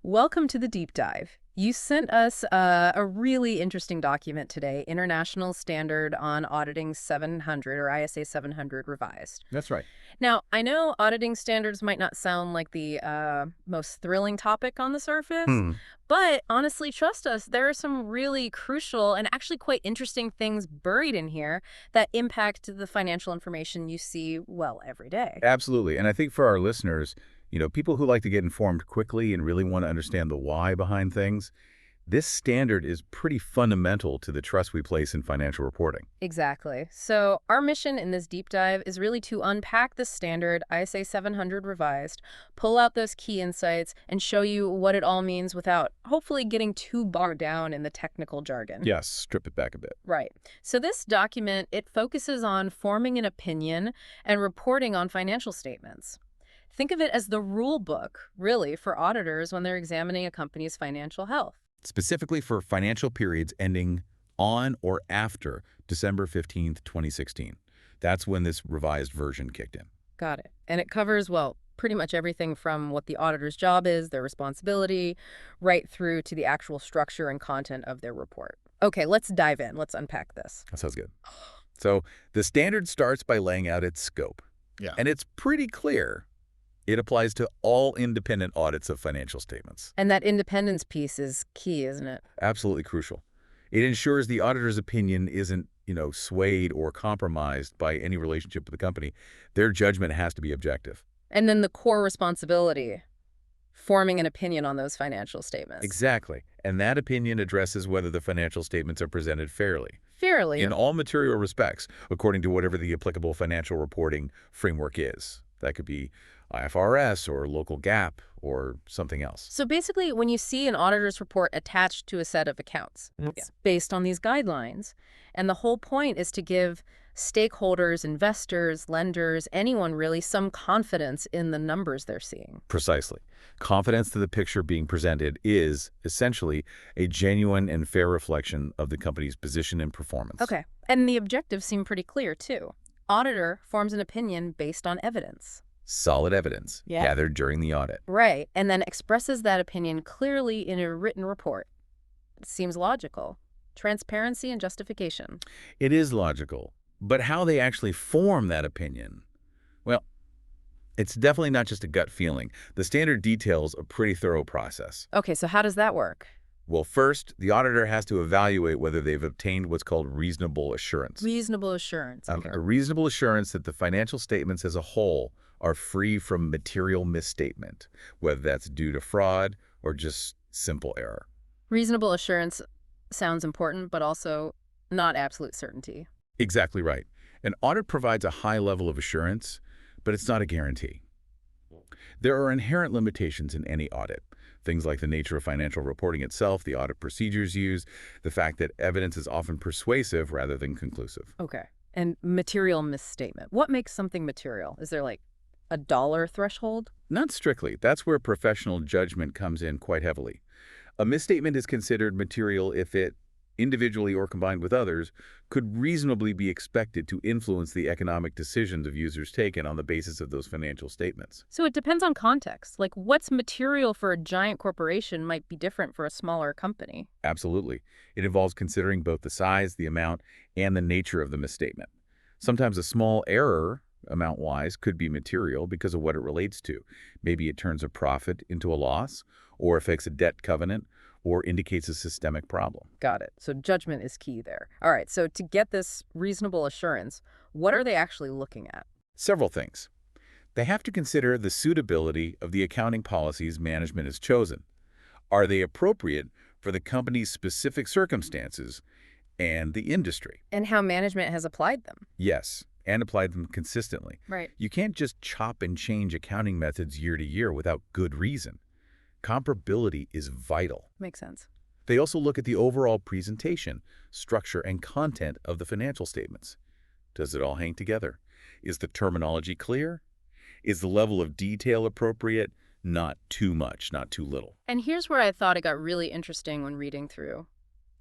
Welcome to the deep dive. You sent us a really interesting document today, International Standard on Auditing 700 or ISA 700 revised. That's right. Now, I know auditing standards might not sound like the most thrilling topic on the surface, Hmm. but honestly, trust us, there are some really crucial and actually quite interesting things buried in here that impact the financial information you see, well, every day. Absolutely. And I think for our listeners, people who like to get informed quickly and really want to understand the why behind things, this standard is pretty fundamental to the trust we place in financial reporting. Exactly. So our mission in this deep dive is really to unpack the standard ISA 700 revised, pull out those key insights, and show you what it all means without hopefully getting too bogged down in the technical jargon. Yes, strip it back a bit. Right. So this document, it focuses on forming an opinion and reporting on financial statements. Think of it as the rule book, really, for auditors when they're examining a company's financial health. Specifically for financial periods ending on or after December 15th, 2016. That's when this revised version kicked in. Got it. And it covers, well, pretty much everything from what the auditor's job is, their responsibility, right through to the actual structure and content of their report. Okay, let's dive in. Let's unpack this. That sounds good. So the standard starts by laying out its scope. Yeah. And it's pretty clear. It applies to all independent audits of financial statements. And that independence piece is key, isn't it? Absolutely crucial. It ensures the auditor's opinion isn't, swayed or compromised by any relationship with the company. Their judgment has to be objective. And then the core responsibility, forming an opinion on those financial statements. Exactly. And that opinion addresses whether the financial statements are presented fairly. Fairly. In all material respects, according to whatever the applicable financial reporting framework is. That could be IFRS or local GAAP or something else. So basically, when you see an auditor's report attached to a set of accounts, it's based on these guidelines. And the whole point is to give stakeholders, investors, lenders, anyone really, some confidence in the numbers they're seeing. Precisely. Confidence that the picture being presented is, essentially, a genuine and fair reflection of the company's position and performance. Okay. And the objectives seem pretty clear, too. Auditor forms an opinion based on evidence. Solid evidence gathered during the audit. Right, and then expresses that opinion clearly in a written report. It seems logical. Transparency and justification. It is logical, but how they actually form that opinion, well, it's definitely not just a gut feeling. The standard details a pretty thorough process. Okay, so how does that work? Well, first, the auditor has to evaluate whether they've obtained what's called reasonable assurance. Reasonable assurance. Okay. A reasonable assurance that the financial statements as a whole are free from material misstatement, whether that's due to fraud or just simple error. Reasonable assurance sounds important, but also not absolute certainty. Exactly right. An audit provides a high level of assurance, but it's not a guarantee. There are inherent limitations in any audit. Things like the nature of financial reporting itself, the audit procedures used, the fact that evidence is often persuasive rather than conclusive. Okay. And material misstatement. What makes something material? Is there like a dollar threshold? Not strictly. That's where professional judgment comes in quite heavily. A misstatement is considered material if it, individually or combined with others, could reasonably be expected to influence the economic decisions of users taken on the basis of those financial statements. So it depends on context. Like what's material for a giant corporation might be different for a smaller company. Absolutely. It involves considering both the size, the amount, and the nature of the misstatement. Sometimes a small error, amount-wise, could be material because of what it relates to. Maybe it turns a profit into a loss, or affects a debt covenant, or indicates a systemic problem. Got it. So judgment is key there. All right, so to get this reasonable assurance, what are they actually looking at? Several things. They have to consider the suitability of the accounting policies management has chosen. Are they appropriate for the company's specific circumstances and the industry? And how management has applied them. Yes, and applied them consistently. Right. You can't just chop and change accounting methods year to year without good reason. Comparability is vital. Makes sense. They also look at the overall presentation, structure, and content of the financial statements. Does it all hang together? Is the terminology clear? Is the level of detail appropriate? Not too much, not too little. And here's where I thought it got really interesting when reading through.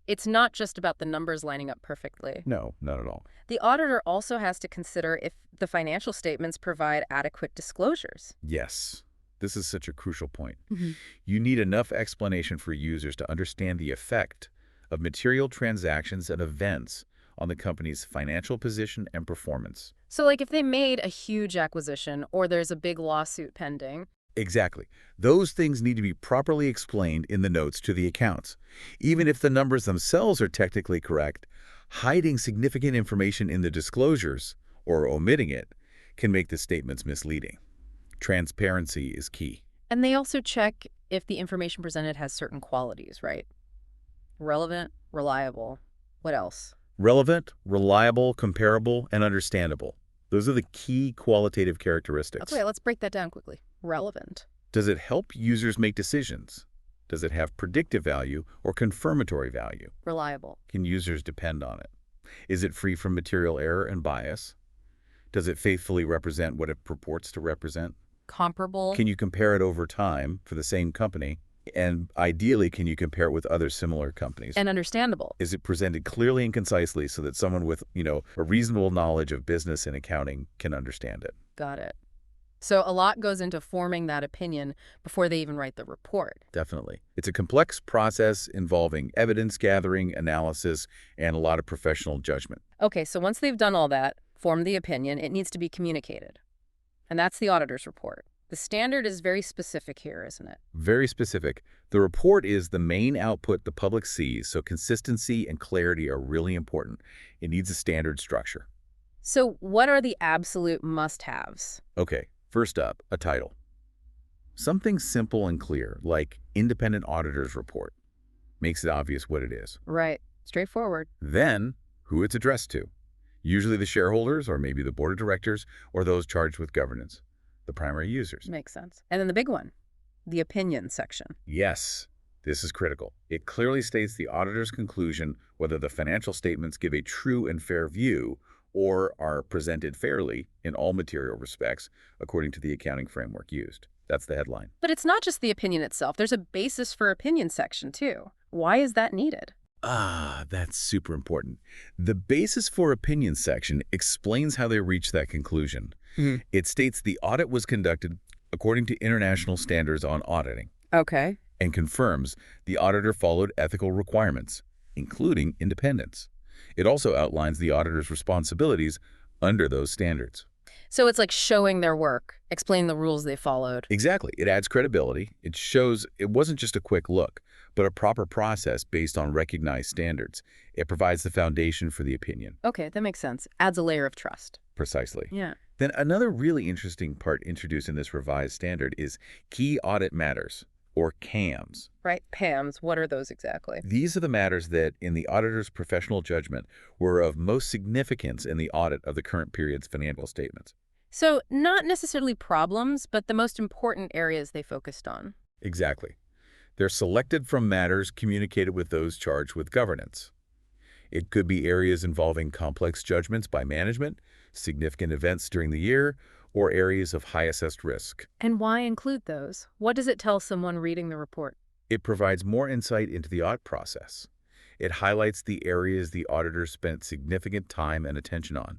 It's not just about the numbers lining up perfectly. No, not at all. The auditor also has to consider if the financial statements provide adequate disclosures. Yes. This is such a crucial point. Hmm. You need enough explanation for users to understand the effect of material transactions and events on the company's financial position and performance. So like if they made a huge acquisition or there's a big lawsuit pending. Exactly. Those things need to be properly explained in the notes to the accounts. Even if the numbers themselves are technically correct, hiding significant information in the disclosures, or omitting it, can make the statements misleading. Transparency is key. And they also check if the information presented has certain qualities, right? Relevant, reliable. What else? Relevant, reliable, comparable, and understandable. Those are the key qualitative characteristics. Okay, let's break that down quickly. Relevant. Does it help users make decisions? Does it have predictive value or confirmatory value? Reliable. Can users depend on it? Is it free from material error and bias? Does it faithfully represent what it purports to represent? Comparable. Can you compare it over time for the same company? And ideally, can you compare it with other similar companies? And understandable. Is it presented clearly and concisely so that someone with, a reasonable knowledge of business and accounting can understand it? Got it. So a lot goes into forming that opinion before they even write the report. Definitely. It's a complex process involving evidence gathering, analysis, and a lot of professional judgment. Okay, so once they've done all that, formed the opinion, it needs to be communicated. And that's the auditor's report. The standard is very specific here, isn't it? Very specific. The report is the main output the public sees, so consistency and clarity are really important. It needs a standard structure. So what are the absolute must-haves? Okay, first up, a title. Something simple and clear, like Independent Auditor's Report. Makes it obvious what it is. Right. Straightforward. Then, who it's addressed to. Usually the shareholders, or maybe the board of directors, or those charged with governance. The primary users. Makes sense. And then the big one, the opinion section. Yes, this is critical. It clearly states the auditor's conclusion whether the financial statements give a true and fair view or are presented fairly in all material respects according to the accounting framework used. That's the headline. But it's not just the opinion itself. There's a basis for opinion section, too. Why is that needed? That's super important. The basis for opinion section explains how they reached that conclusion. It states the audit was conducted according to international standards on auditing. Okay. And confirms the auditor followed ethical requirements, including independence. It also outlines the auditor's responsibilities under those standards. So it's like showing their work, explaining the rules they followed. Exactly. It adds credibility. It shows it wasn't just a quick look, but a proper process based on recognized standards. It provides the foundation for the opinion. Okay, that makes sense. Adds a layer of trust. Precisely. Yeah. Then another really interesting part introduced in this revised standard is Key Audit Matters, or CAMs. Right. PAMs, what are those exactly? These are the matters that, in the auditor's professional judgment, were of most significance in the audit of the current period's financial statements. So not necessarily problems, but the most important areas they focused on. Exactly. They're selected from matters communicated with those charged with governance. It could be areas involving complex judgments by management, significant events during the year, or areas of high assessed risk. And why include those? What does it tell someone reading the report? It provides more insight into the audit process. It highlights the areas the auditor spent significant time and attention on.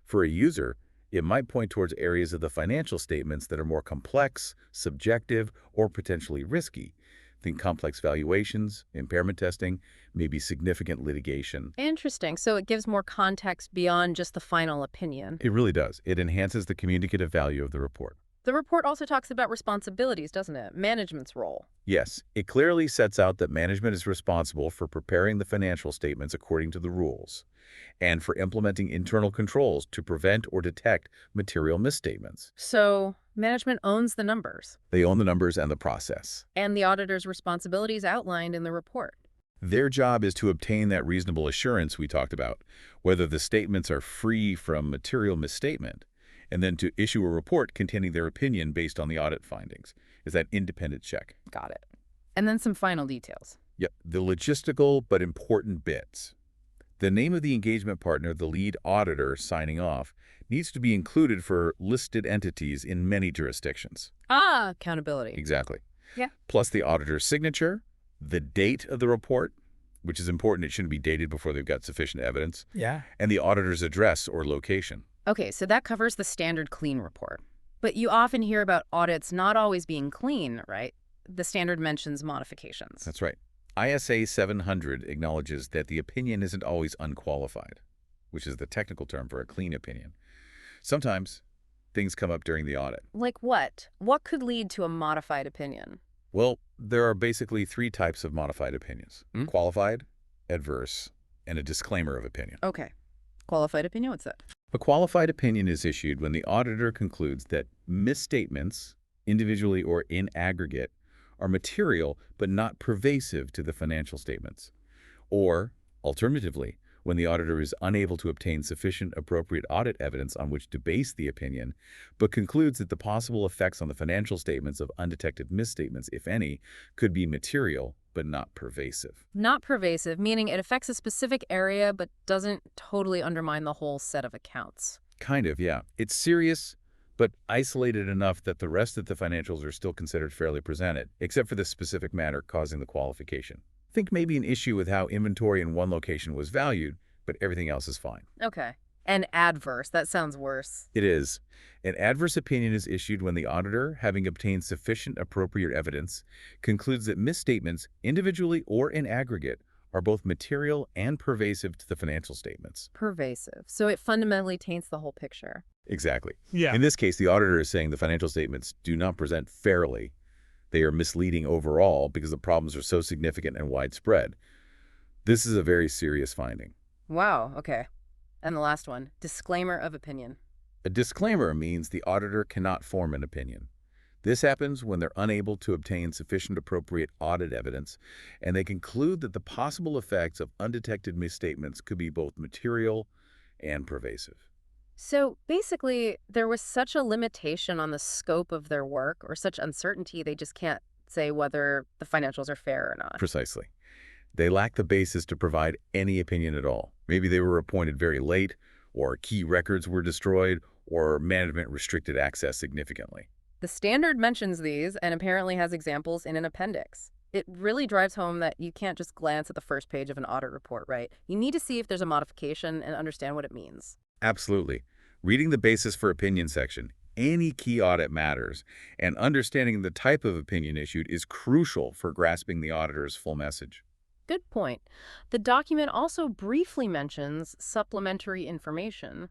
For a user, it might point towards areas of the financial statements that are more complex, subjective, or potentially risky. Think complex valuations, impairment testing, maybe significant litigation. Interesting. So it gives more context beyond just the final opinion. It really does. It enhances the communicative value of the report. The report also talks about responsibilities, doesn't it? Management's role. Yes, it clearly sets out that management is responsible for preparing the financial statements according to the rules and for implementing internal controls to prevent or detect material misstatements. So management owns the numbers. They own the numbers and the process. And the auditor's responsibilities outlined in the report. Their job is to obtain that reasonable assurance we talked about, whether the statements are free from material misstatement, and then to issue a report containing their opinion based on the audit findings. Is that independent check? Got it. And then some final details. Yep, the logistical but important bits. The name of the engagement partner, the lead auditor signing off, needs to be included for listed entities in many jurisdictions. Accountability. Exactly. Yeah. Plus the auditor's signature, the date of the report, which is important. It shouldn't be dated before they've got sufficient evidence. Yeah. And the auditor's address or location. Okay, so that covers the standard clean report. But you often hear about audits not always being clean, right? The standard mentions modifications. That's right. ISA 700 acknowledges that the opinion isn't always unqualified, which is the technical term for a clean opinion. Sometimes things come up during the audit. Like what? What could lead to a modified opinion? Well, there are basically three types of modified opinions: qualified, adverse, and a disclaimer of opinion. Okay. Qualified opinion, what's that? A qualified opinion is issued when the auditor concludes that misstatements, individually or in aggregate, are material but not pervasive to the financial statements. Or, alternatively, when the auditor is unable to obtain sufficient appropriate audit evidence on which to base the opinion, but concludes that the possible effects on the financial statements of undetected misstatements, if any, could be material but not pervasive. Not pervasive, meaning it affects a specific area but doesn't totally undermine the whole set of accounts. Kind of, yeah. It's serious, but isolated enough that the rest of the financials are still considered fairly presented, except for the specific matter causing the qualification. Think maybe an issue with how inventory in one location was valued, but everything else is fine. Okay. And adverse, that sounds worse. It is. An adverse opinion is issued when the auditor, having obtained sufficient appropriate evidence, concludes that misstatements, individually or in aggregate, are both material and pervasive to the financial statements. Pervasive. So it fundamentally taints the whole picture. Exactly. Yeah. In this case, the auditor is saying the financial statements do not present fairly. They are misleading overall because the problems are so significant and widespread. This is a very serious finding. Wow, okay. And the last one, disclaimer of opinion. A disclaimer means the auditor cannot form an opinion. This happens when they're unable to obtain sufficient appropriate audit evidence, and they conclude that the possible effects of undetected misstatements could be both material and pervasive. So basically, there was such a limitation on the scope of their work or such uncertainty, they just can't say whether the financials are fair or not. Precisely. They lack the basis to provide any opinion at all. Maybe they were appointed very late, or key records were destroyed, or management restricted access significantly. The standard mentions these and apparently has examples in an appendix. It really drives home that you can't just glance at the first page of an audit report, right? You need to see if there's a modification and understand what it means. Absolutely. Reading the basis for opinion section, any key audit matters, and understanding the type of opinion issued is crucial for grasping the auditor's full message. Good point. The document also briefly mentions supplementary information.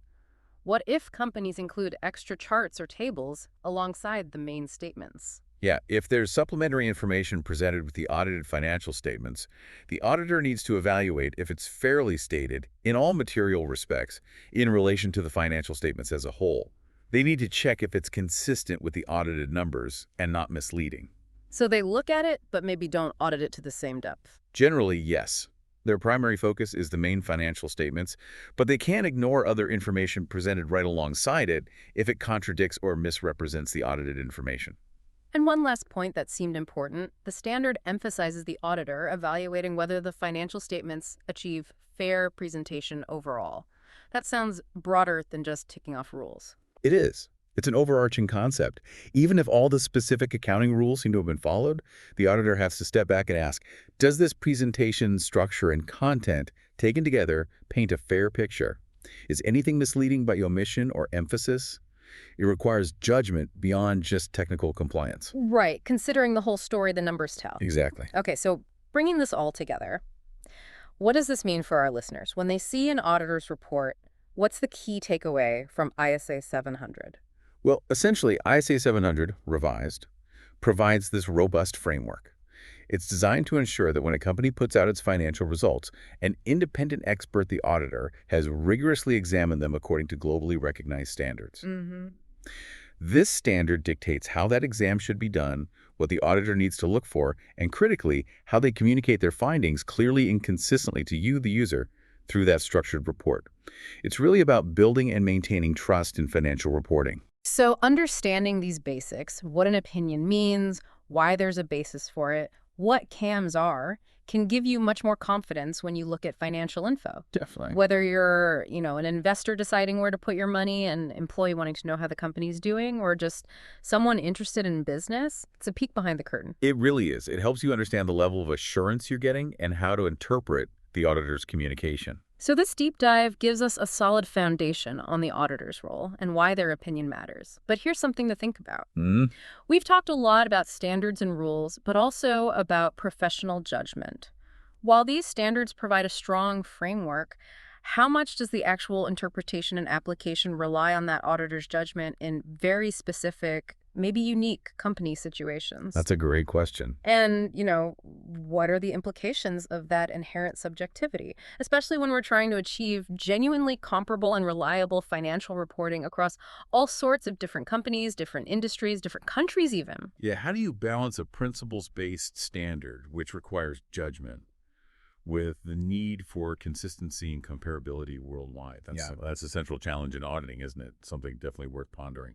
What if companies include extra charts or tables alongside the main statements? Yeah, if there's supplementary information presented with the audited financial statements, the auditor needs to evaluate if it's fairly stated in all material respects in relation to the financial statements as a whole. They need to check if it's consistent with the audited numbers and not misleading. So they look at it, but maybe don't audit it to the same depth. Generally, yes. Their primary focus is the main financial statements, but they can't ignore other information presented right alongside it if it contradicts or misrepresents the audited information. And one last point that seemed important, the standard emphasizes the auditor evaluating whether the financial statements achieve fair presentation overall. That sounds broader than just ticking off rules. It is. It's an overarching concept. Even if all the specific accounting rules seem to have been followed, the auditor has to step back and ask, does this presentation structure and content taken together paint a fair picture? Is anything misleading by omission or emphasis? It requires judgment beyond just technical compliance. Right, considering the whole story the numbers tell. Exactly. Okay, so bringing this all together, what does this mean for our listeners? When they see an auditor's report, what's the key takeaway from ISA 700? Well, essentially, ISA 700, revised, provides this robust framework. It's designed to ensure that when a company puts out its financial results, an independent expert, the auditor, has rigorously examined them according to globally recognized standards. This standard dictates how that exam should be done, what the auditor needs to look for, and critically, how they communicate their findings clearly and consistently to you, the user, through that structured report. It's really about building and maintaining trust in financial reporting. So understanding these basics, what an opinion means, why there's a basis for it, what CAMs are, can give you much more confidence when you look at financial info. Definitely. Whether you're, an investor deciding where to put your money, an employee wanting to know how the company's doing, or just someone interested in business, it's a peek behind the curtain. It really is. It helps you understand the level of assurance you're getting and how to interpret the auditor's communication. So this deep dive gives us a solid foundation on the auditor's role and why their opinion matters. But here's something to think about. Hmm. We've talked a lot about standards and rules, but also about professional judgment. While these standards provide a strong framework, how much does the actual interpretation and application rely on that auditor's judgment in very specific, maybe unique company situations? That's a great question. And, what are the implications of that inherent subjectivity, especially when we're trying to achieve genuinely comparable and reliable financial reporting across all sorts of different companies, different industries, different countries even? Yeah, how do you balance a principles-based standard, which requires judgment, with the need for consistency and comparability worldwide? That's a central challenge in auditing, isn't it? Something definitely worth pondering.